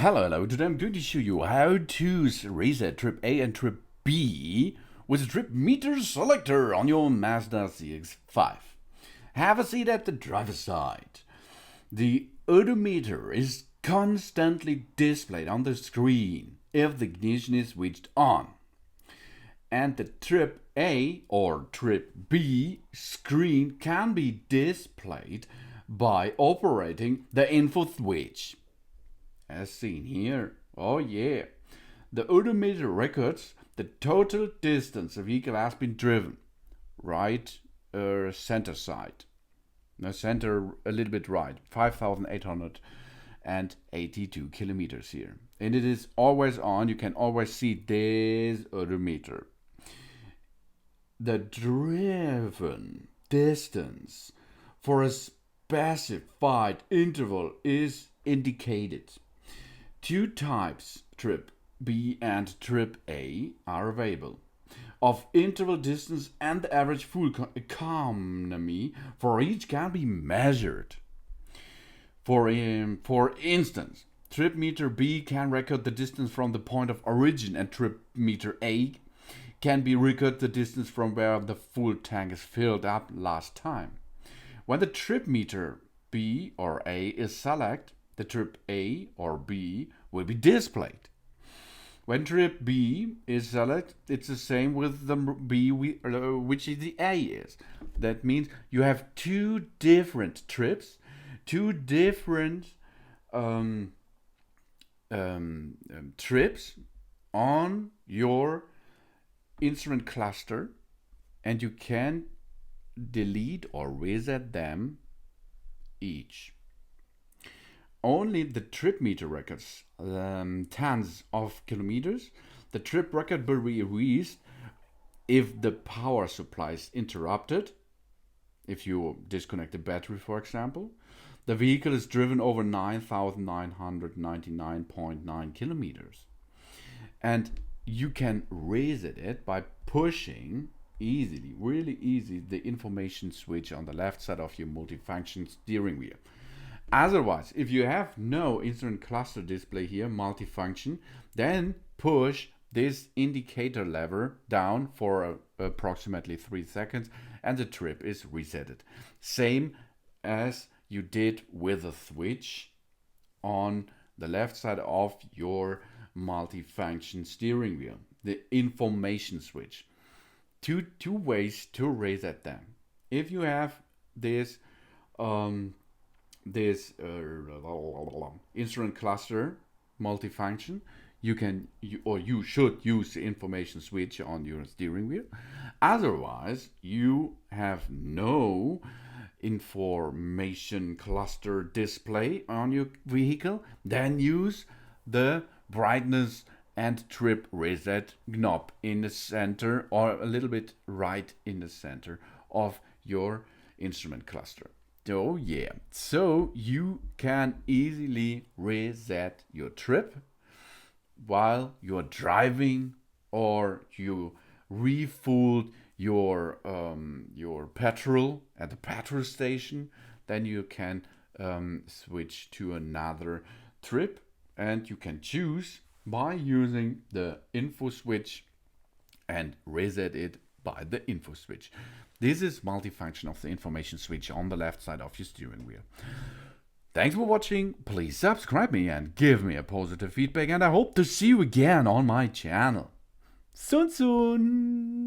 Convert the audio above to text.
Hello. Today I'm going to show you how to reset trip A and trip B with a trip meter selector on your Mazda CX-5. Have a seat at the driver's side. The odometer is constantly displayed on the screen if the ignition is switched on. And the trip A or trip B screen can be displayed by operating the info switch. As seen here. Oh yeah. The odometer records the total distance a vehicle has been driven. Right center side. No, center a little bit right. 5,882 kilometers here. And it is always on. You can always see this odometer. The driven distance for a specified interval is indicated. Two types, trip B and trip A, are available. Of interval distance and the average fuel economy for each can be measured. For instance, trip meter B can record the distance from the point of origin, and trip meter A can be record the distance from where the full tank is filled up last time. When the trip meter B or A is selected, the trip A or B will be displayed. When trip B is selected, it's the same with the B which the A is. That means you have two different trips, two different trips on your instrument cluster, and you can delete or reset them each. Only the trip meter records tens of kilometers. The trip record will be erased if the power supply is interrupted, if you disconnect the battery, for example. The vehicle is driven over 9,999.9 kilometers. And you can reset it by pushing easily, really easy, the information switch on the left side of your multifunction steering wheel. Otherwise, if you have no instrument cluster display here, multifunction, then push this indicator lever down for approximately 3 seconds and the trip is resetted. Same as you did with the switch on the left side of your multifunction steering wheel, the information switch. Two ways to reset them. If you have this instrument cluster multifunction, you should use the information switch on your steering wheel. Otherwise, you have no information cluster display on your vehicle, then use the brightness and trip reset knob in the center, or a little bit right in the center of your instrument cluster. Oh yeah, so you can easily reset your trip while you're driving, or you refueled your petrol at the petrol station. Then you can switch to another trip, and you can choose by using the info switch and reset it by the info switch. This is multifunction of the information switch on the left side of your steering wheel. Thanks for watching. Please subscribe me and give me a positive feedback, and I hope to see you again on my channel. Soon.